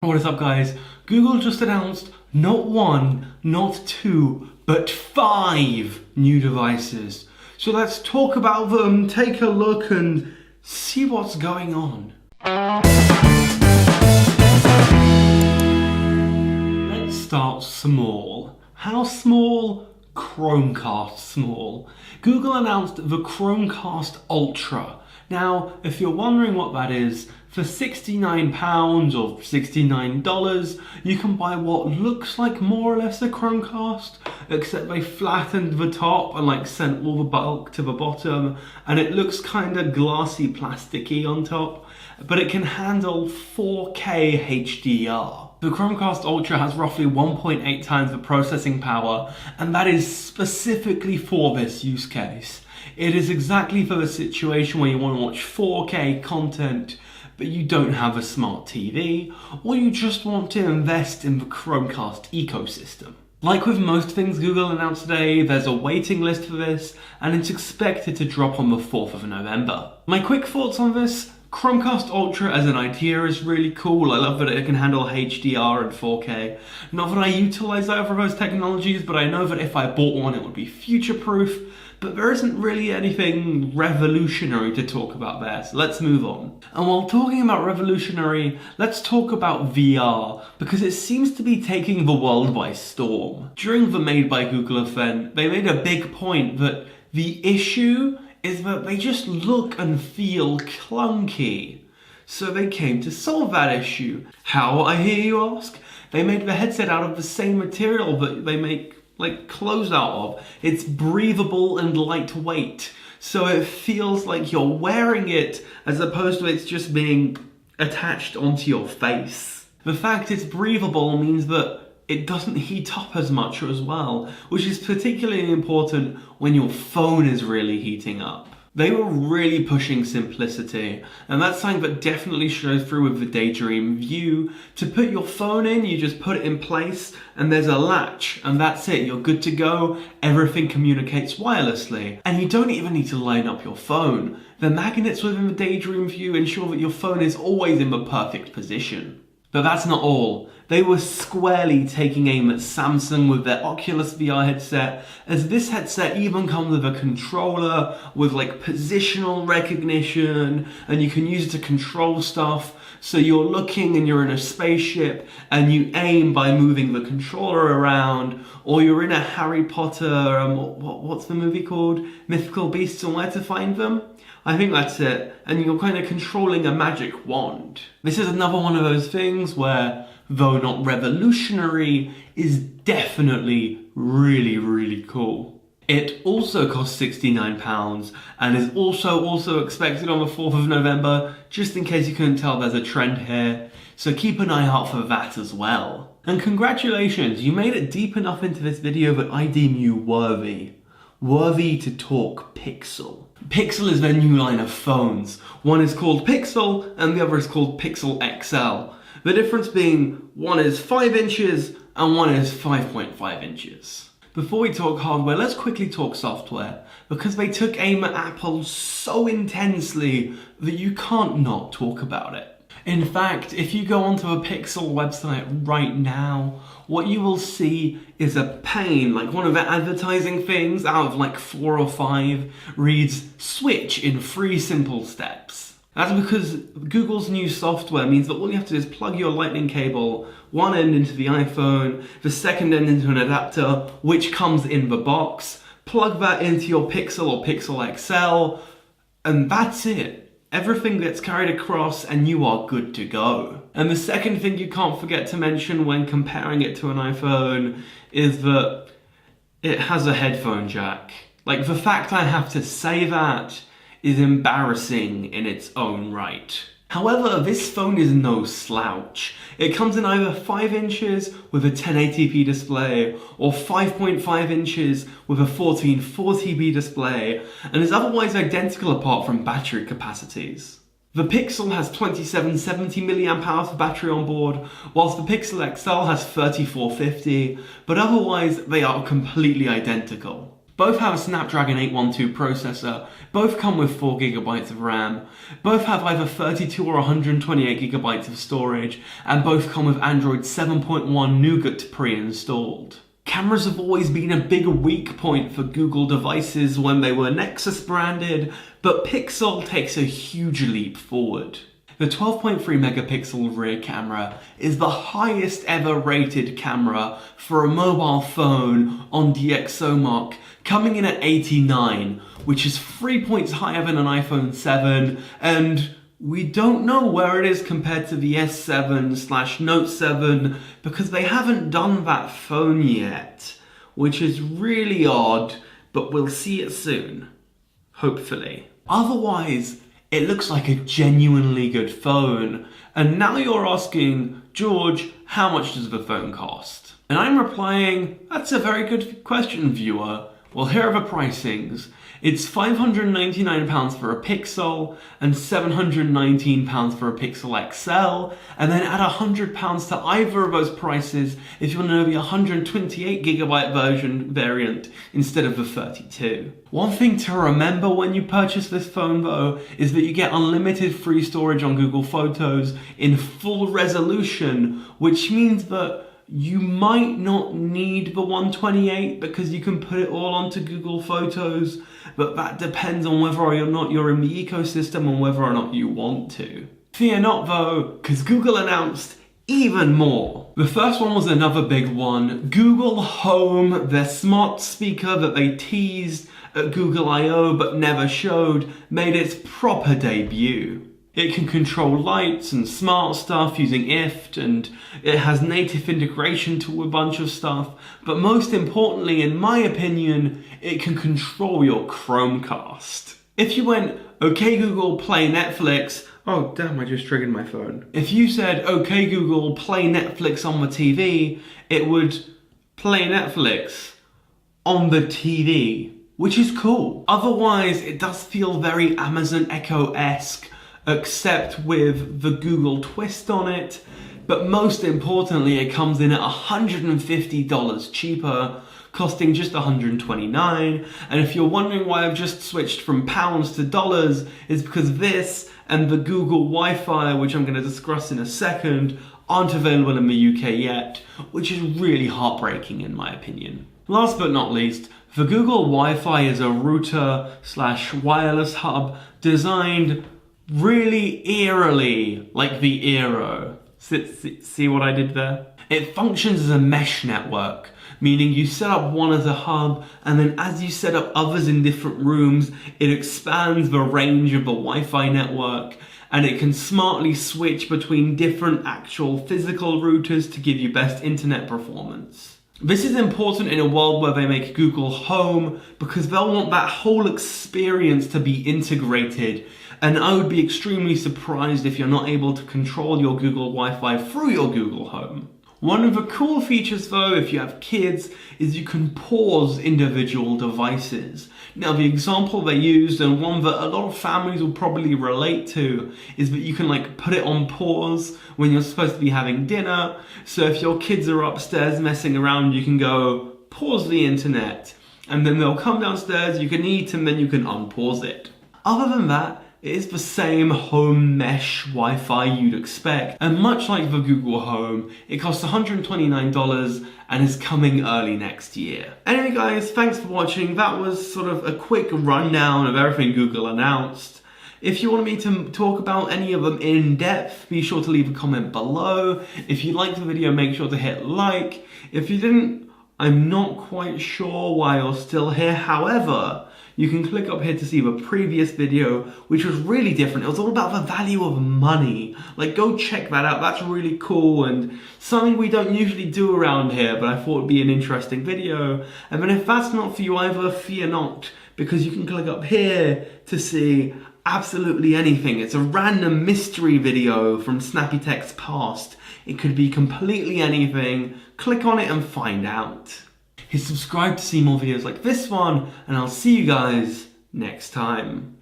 What is up, guys? Google just announced not one, not two, but 5 new devices. So let's talk about them, take a look and see what's going on. Let's start small. How small? Chromecast small. Google announced the Chromecast Ultra. Now, if you're wondering what that is, for £69 or $69, you can buy what looks like more or less a Chromecast, except they flattened the top and sent all the bulk to the bottom, and it looks kind of glassy plasticky on top, but it can handle 4K HDR. The Chromecast Ultra has roughly 1.8 times the processing power, and that is specifically for this use case. It is exactly for the situation where you want to watch 4K content, but you don't have a smart TV, or you just want to invest in the Chromecast ecosystem. Like with most things Google announced today, there's a waiting list for this, and it's expected to drop on the 4th of November. My quick thoughts on this: Chromecast Ultra as an idea is really cool. I love that it can handle HDR and 4K. Not that I utilize either of those technologies, but I know that if I bought one it would be future-proof. But there isn't really anything revolutionary to talk about there, so let's move on. And while talking about revolutionary, let's talk about VR, because it seems to be taking the world by storm. During the Made by Google event, they made a big point that the issue is that they just look and feel clunky. So they came to solve that issue. How, I hear you ask? They made the headset out of the same material that they make clothes out of. It's breathable and lightweight, so it feels like you're wearing it as opposed to it's just being attached onto your face. The fact it's breathable means that it doesn't heat up as much as well, which is particularly important when your phone is really heating up. They were really pushing simplicity, and that's something that definitely shows through with the Daydream View. To put your phone in, you just put it in place, and there's a latch, and that's it, you're good to go. Everything communicates wirelessly, and you don't even need to line up your phone. The magnets within the Daydream View ensure that your phone is always in the perfect position. But that's not all. They were squarely taking aim at Samsung with their Oculus VR headset, as this headset even comes with a controller with positional recognition, and you can use it to control stuff. So you're looking and you're in a spaceship and you aim by moving the controller around, or you're in a Harry Potter, what's the movie called? Mythical Beasts and Where to Find Them? I think that's it. And you're kind of controlling a magic wand. This is another one of those things where, though not revolutionary, is definitely really, really cool. It also costs £69 and is also expected on the 4th of November, just in case you couldn't tell, there's a trend here. So keep an eye out for that as well. And congratulations, you made it deep enough into this video that I deem you worthy. Worthy to talk Pixel. Pixel is their new line of phones. One is called Pixel and the other is called Pixel XL. The difference being one is 5 inches and one is 5.5 inches. Before we talk hardware, let's quickly talk software, because they took aim at Apple so intensely that you can't not talk about it. In fact, if you go onto a Pixel website right now, what you will see is a pane, one of the advertising things out of 4 or 5, reads "Switch in 3 simple steps." That's because Google's new software means that all you have to do is plug your lightning cable, one end into the iPhone, the second end into an adapter, which comes in the box, plug that into your Pixel or Pixel XL, and that's it. Everything gets carried across and you are good to go. And the second thing you can't forget to mention when comparing it to an iPhone is that it has a headphone jack. The fact I have to say that is embarrassing in its own right. However, this phone is no slouch. It comes in either 5 inches with a 1080p display or 5.5 inches with a 1440p display, and is otherwise identical apart from battery capacities. The Pixel has 2770 mAh of battery on board, whilst the Pixel XL has 3450, but otherwise they are completely identical. Both have a Snapdragon 812 processor, both come with 4GB of RAM, both have either 32 or 128GB of storage, and both come with Android 7.1 Nougat pre-installed. Cameras have always been a big weak point for Google devices when they were Nexus branded, but Pixel takes a huge leap forward. The 12.3 megapixel rear camera is the highest ever rated camera for a mobile phone on DxOMark, coming in at 89, which is 3 points higher than an iPhone 7, and we don't know where it is compared to the S7/Note 7 because they haven't done that phone yet, which is really odd, but we'll see it soon. Hopefully. Otherwise, it looks like a genuinely good phone. And now you're asking, George, how much does the phone cost? And I'm replying, that's a very good question, viewer. Well, here are the pricings. It's £599 for a Pixel and £719 for a Pixel XL, and then add £100 to either of those prices if you want to know the 128GB version variant instead of the 32. One thing to remember when you purchase this phone though is that you get unlimited free storage on Google Photos in full resolution, which means that you might not need the 128 because you can put it all onto Google Photos, but that depends on whether or not you're in the ecosystem and whether or not you want to. Fear not though, because Google announced even more. The first one was another big one. Google Home, their smart speaker that they teased at Google I/O but never showed, made its proper debut. It can control lights and smart stuff using IFT, and it has native integration to a bunch of stuff, but most importantly, in my opinion, it can control your Chromecast. If you went, okay Google, play Netflix, oh damn, I just triggered my phone. If you said, okay Google, play Netflix on the TV, it would play Netflix on the TV, which is cool. Otherwise, it does feel very Amazon Echo-esque, except with the Google twist on it, but most importantly it comes in at $150 cheaper, costing just $129, and if you're wondering why I've just switched from pounds to dollars, it's because this and the Google Wi-Fi, which I'm going to discuss in a second, aren't available in the UK yet, which is really heartbreaking in my opinion. Last but not least, the Google Wi-Fi is a router/wireless hub designed really eerily like the Eero. See what I did there? It functions as a mesh network, meaning you set up one as a hub, and then as you set up others in different rooms, it expands the range of the Wi-Fi network, and it can smartly switch between different actual physical routers to give you best internet performance. This is important in a world where they make Google Home because they'll want that whole experience to be integrated, and I would be extremely surprised if you're not able to control your Google Wi-Fi through your Google Home. One of the cool features though, if you have kids, is you can pause individual devices. Now the example they used, and one that a lot of families will probably relate to, is that you can put it on pause when you're supposed to be having dinner. So if your kids are upstairs messing around, you can go, pause the internet, and then they'll come downstairs, you can eat, and then you can unpause it. Other than that, it is the same home mesh Wi-Fi you'd expect, and much like the Google Home, it costs $129 and is coming early next year. Anyway guys, thanks for watching. That was sort of a quick rundown of everything Google announced. If you want me to talk about any of them in depth, be sure to leave a comment below. If you liked the video, make sure to hit like. If you didn't, I'm not quite sure why you're still here. However, you can click up here to see the previous video, which was really different. It was all about the value of money. Go check that out. That's really cool and something we don't usually do around here, but I thought it'd be an interesting video. And then if that's not for you either, fear not, because you can click up here to see absolutely anything. It's a random mystery video from Snappy-Tech's past. It could be completely anything. Click on it and find out. Hit subscribe to see more videos like this one, and I'll see you guys next time.